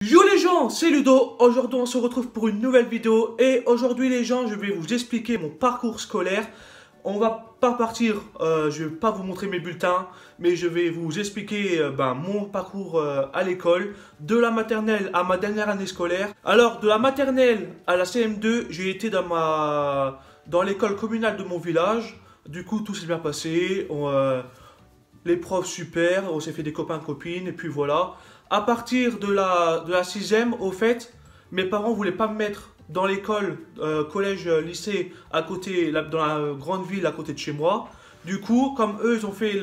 Yo les gens, c'est Ludo. Aujourd'hui on se retrouve pour une nouvelle vidéo. Et aujourd'hui les gens, je vais vous expliquer mon parcours scolaire. On va pas partir, je vais pas vous montrer mes bulletins, mais je vais vous expliquer mon parcours à l'école, de la maternelle à ma dernière année scolaire. Alors de la maternelle à la CM2, j'ai été dans l'école communale de mon village. Du coup tout s'est bien passé, les profs super, on s'est fait des copains-copines et puis voilà. À partir de la 6e, au fait, mes parents voulaient pas me mettre dans l'école, collège, lycée, à côté, dans la grande ville à côté de chez moi. Du coup, comme eux, ils ont fait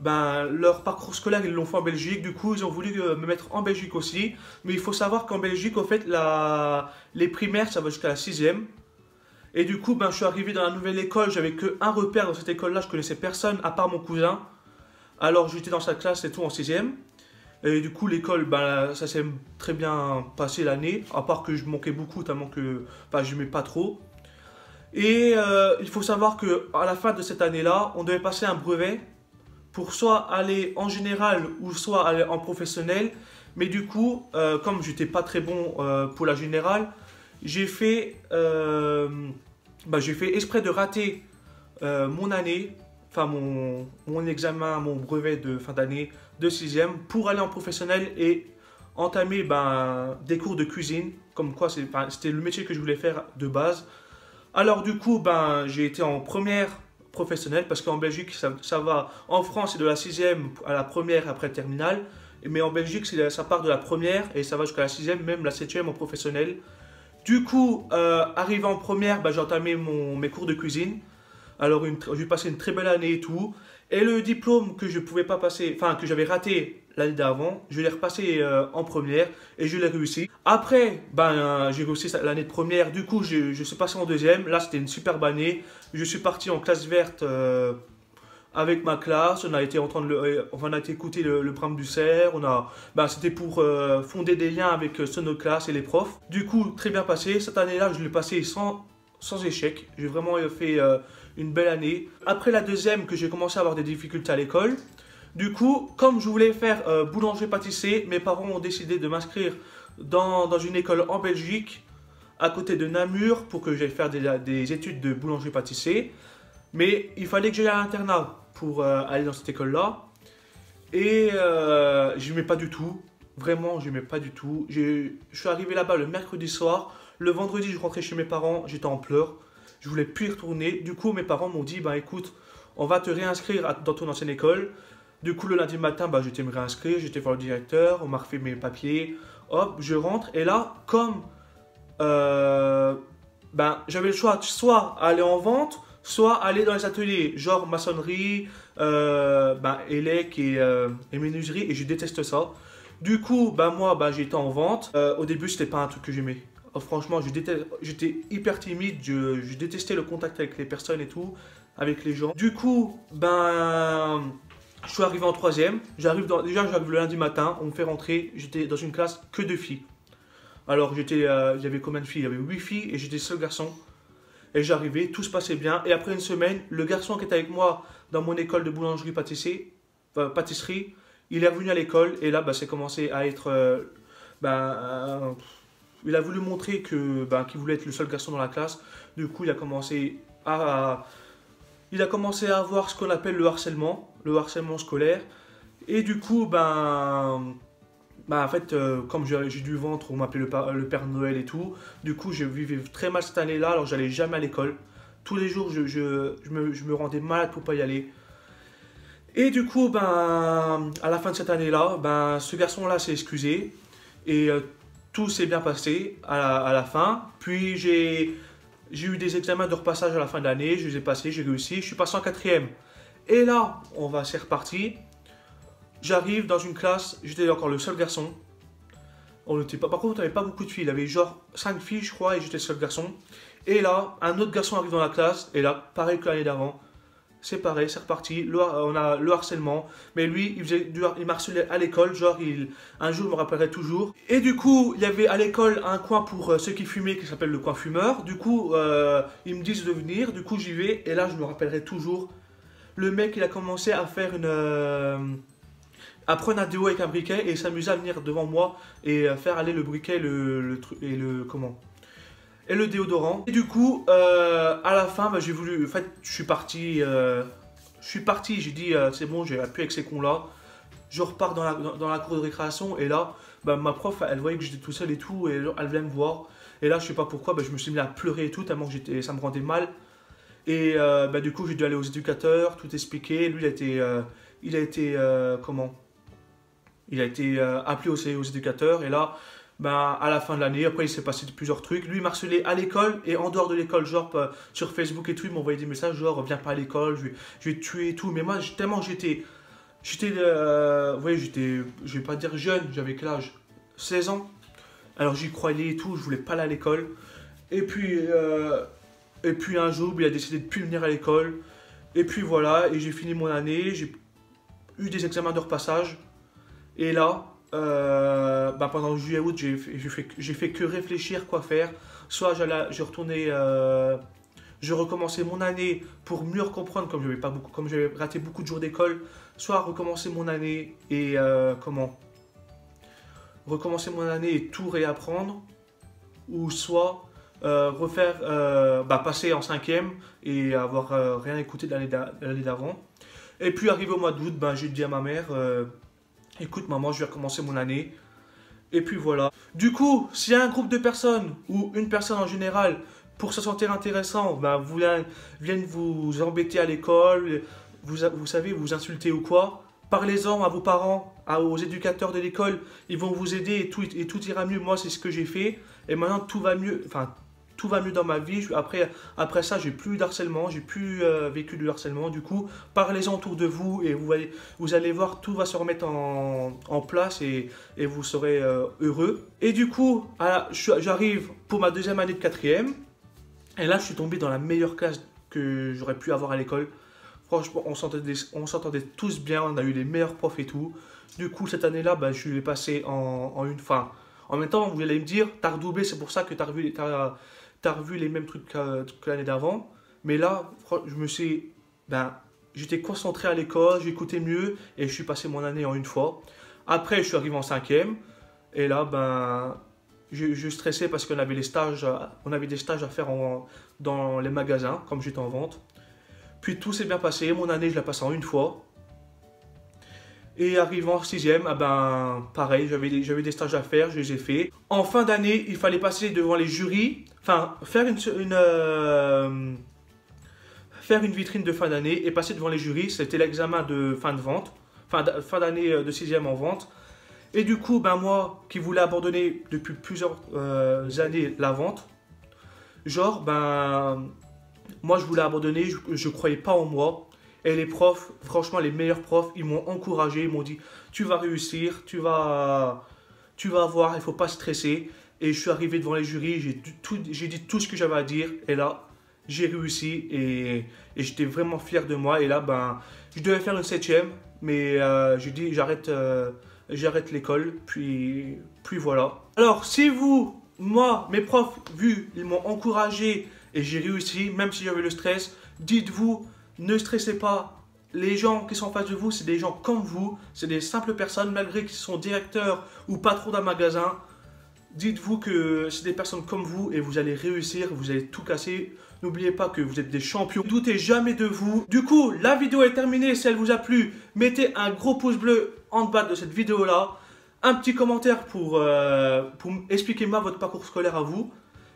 leur parcours scolaire, ils l'ont fait en Belgique. Du coup, ils ont voulu me mettre en Belgique aussi. Mais il faut savoir qu'en Belgique, au fait, les primaires, ça va jusqu'à la 6e. Et du coup, je suis arrivé dans la nouvelle école, j'avais que un repère dans cette école-là, je connaissais personne à part mon cousin. Alors j'étais dans sa classe et tout en 6e. Et du coup, l'école, ça s'est très bien passé l'année, à part que je manquais beaucoup, tellement que je n'aimais pas trop. Et il faut savoir qu'à la fin de cette année-là, on devait passer un brevet pour soit aller en général ou soit aller en professionnel. Mais du coup, comme j'étais pas très bon pour la générale, j'ai fait exprès de rater mon année, enfin mon examen, mon brevet de fin d'année de 6e pour aller en professionnel et entamer des cours de cuisine, comme quoi c'était le métier que je voulais faire de base. Alors du coup, j'ai été en première professionnelle parce qu'en Belgique, ça va, en France c'est de la 6e à la première après terminale, mais en Belgique ça part de la première et ça va jusqu'à la 6e, même la 7e en professionnel. Du coup, arrivé en première, j'ai entamé mes cours de cuisine. Alors, j'ai passé une très belle année et tout. Et le diplôme que je pouvais pas passer, enfin, que j'avais raté l'année d'avant, je l'ai repassé en première et je l'ai réussi. Après, j'ai réussi l'année de première. Du coup, je suis passé en deuxième. Là, c'était une superbe année. Je suis parti en classe verte avec ma classe. On a été écouter le Bram du Cerf. C'était pour fonder des liens avec nos classes et les profs. Du coup, très bien passé. Cette année-là, je l'ai passé sans échec. J'ai vraiment fait une belle année. Après la deuxième, que j'ai commencé à avoir des difficultés à l'école. Du coup, comme je voulais faire boulanger-pâtissier, mes parents ont décidé de m'inscrire dans une école en Belgique, à côté de Namur, pour que j'aille faire des études de boulanger-pâtissier. Mais il fallait que j'aille à l'internat pour aller dans cette école-là. Et je n'aimais pas du tout. Vraiment, je n'aimais pas du tout. Je suis arrivé là-bas le mercredi soir. Le vendredi, je rentrais chez mes parents. J'étais en pleurs. Je voulais plus y retourner. Du coup, mes parents m'ont dit, écoute, on va te réinscrire dans ton ancienne école. Du coup, le lundi matin, j'étais me réinscrire. J'étais voir le directeur. On m'a refait mes papiers. Hop, je rentre. Et là, comme j'avais le choix, soit aller en vente, soit aller dans les ateliers, genre maçonnerie, élec et menuiserie, et je déteste ça. Du coup, moi, j'étais en vente. Au début, c'était pas un truc que j'aimais. Franchement, j'étais hyper timide, je détestais le contact avec les personnes et tout, avec les gens. Du coup, je suis arrivé en troisième. J'arrive le lundi matin, on me fait rentrer. J'étais dans une classe que de filles. Alors, il y avait combien de filles? Il y avait 8 filles et j'étais seul garçon. Et j'arrivais, tout se passait bien. Et après une semaine, le garçon qui était avec moi dans mon école de boulangerie-pâtisserie, il est revenu à l'école. Et là, c'est commencé à être... il a voulu montrer qu'il voulait être le seul garçon dans la classe. Du coup, il a commencé à avoir ce qu'on appelle le harcèlement scolaire. Et du coup, en fait, comme j'ai du ventre, on m'appelait le Père Noël et tout. Du coup, je vivais très mal cette année-là, alors j'allais jamais à l'école. Tous les jours, je me rendais malade pour pas y aller. Et du coup, à la fin de cette année-là, ce garçon-là s'est excusé. Et tout s'est bien passé à la fin. Puis j'ai eu des examens de repassage à la fin de l'année, je les ai passés, j'ai réussi. Je suis passé en 4e. Et là, c'est reparti. J'arrive dans une classe, j'étais encore le seul garçon. Par contre, on n'avait pas beaucoup de filles. Il y avait genre 5 filles, je crois, et j'étais le seul garçon. Et là, un autre garçon arrive dans la classe, et là, pareil que l'année d'avant. C'est pareil, c'est reparti. On a le harcèlement. Mais lui, il m'harcelait à l'école. Genre, un jour, je me rappellerai toujours. Et du coup, il y avait à l'école un coin pour ceux qui fumaient qui s'appelle le coin fumeur. Du coup, ils me disent de venir. Du coup, j'y vais. Et là, je me rappellerai toujours. Le mec, il a commencé à faire à prendre un déo avec un briquet et s'amuser à venir devant moi et faire aller le briquet et le comment et le déodorant. Et du coup, à la fin, bah, j'ai voulu. En fait, je suis parti. J'ai dit c'est bon, j'ai plus avec ces cons là. Je repars dans la cour de récréation et là, bah, ma prof, elle voyait que j'étais tout seul et tout et elle venait me voir. Et là, je sais pas pourquoi, bah, je me suis mis à pleurer et tout tellement que ça me rendait mal. Et bah, du coup, j'ai dû aller aux éducateurs, tout expliquer. Lui, il a été comment? Il a été appelé aux éducateurs et là, ben, à la fin de l'année, après il s'est passé plusieurs trucs. Lui, il m'harcelait à l'école et en dehors de l'école, genre sur Facebook et tout, il m'envoyait des messages genre viens pas à l'école, je vais te tuer et tout. Mais moi, tellement vous voyez, je vais pas dire jeune, j'avais quel âge? 16 ans. Alors j'y croyais et tout, je voulais pas aller à l'école. Et puis, un jour, il a décidé de plus venir à l'école. Et puis voilà, et j'ai fini mon année, j'ai eu des examens de repassage. Et là, bah pendant juillet-août, j'ai fait que réfléchir quoi faire. Soit je recommençais mon année pour mieux comprendre, comme j'avais raté beaucoup de jours d'école. Soit recommencer mon année et recommencer mon année et tout réapprendre. Ou soit passer en cinquième et avoir rien écouté de l'année d'avant. Et puis arrivé au mois d'août, ben, j'ai dit à ma mère écoute maman, je vais recommencer mon année. Et puis voilà. Du coup, s'il y a un groupe de personnes ou une personne en général, pour se sentir intéressant, ben, viennent vous embêter à l'école, vous savez, vous insulter ou quoi, parlez-en à vos parents, aux éducateurs de l'école, ils vont vous aider et tout ira mieux. Moi, c'est ce que j'ai fait. Et maintenant, tout va mieux. Enfin, tout va mieux dans ma vie. Après ça, j'ai plus d'harcèlement, j'ai plus vécu de harcèlement. Du coup, parlez-en autour de vous et vous allez voir, tout va se remettre en place et vous serez heureux. Et du coup, j'arrive pour ma deuxième année de quatrième. Et là, je suis tombé dans la meilleure classe que j'aurais pu avoir à l'école. Franchement, on s'entendait tous bien, on a eu les meilleurs profs et tout. Du coup, cette année-là, bah, je l'ai passé en une fin. En même temps, vous allez me dire, t'as redoublé, c'est pour ça que t'as revu les mêmes trucs que l'année d'avant. Mais là, j'étais concentré à l'école, j'écoutais mieux et je suis passé mon année en une fois. Après, je suis arrivé en cinquième et là, ben, je stressais parce qu'on avait des stages à faire dans les magasins, comme j'étais en vente. Puis tout s'est bien passé, mon année, je l'ai passée en une fois. Et arrivant en sixième, ah ben, pareil, j'avais des stages à faire, je les ai faits. En fin d'année, il fallait passer devant les jurys, enfin, faire une vitrine de fin d'année et passer devant les jurys. C'était l'examen de fin de vente, fin d'année de sixième en vente. Et du coup, ben moi, qui voulais abandonner depuis plusieurs années la vente, moi je voulais abandonner, je croyais pas en moi. Et les profs, franchement les meilleurs profs, ils m'ont encouragé, ils m'ont dit tu vas réussir, tu vas voir, il faut pas stresser. Et je suis arrivé devant les jurys, j'ai dit tout ce que j'avais à dire. Et là, j'ai réussi et j'étais vraiment fier de moi. Et là, ben, je devais faire une septième, mais j'ai dit j'arrête l'école, puis voilà. Alors, si moi, mes profs, ils m'ont encouragé et j'ai réussi, même si j'avais le stress, dites-vous, ne stressez pas. Les gens qui sont en face de vous, c'est des gens comme vous, c'est des simples personnes, malgré qu'ils sont directeurs ou patrons d'un magasin. Dites-vous que c'est des personnes comme vous et vous allez réussir, vous allez tout casser. N'oubliez pas que vous êtes des champions. Ne doutez jamais de vous. Du coup, la vidéo est terminée. Si elle vous a plu, mettez un gros pouce bleu en bas de cette vidéo-là. Un petit commentaire pour expliquer votre parcours scolaire à vous.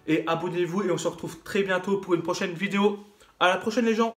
Et abonnez-vous et on se retrouve très bientôt pour une prochaine vidéo. À la prochaine les gens.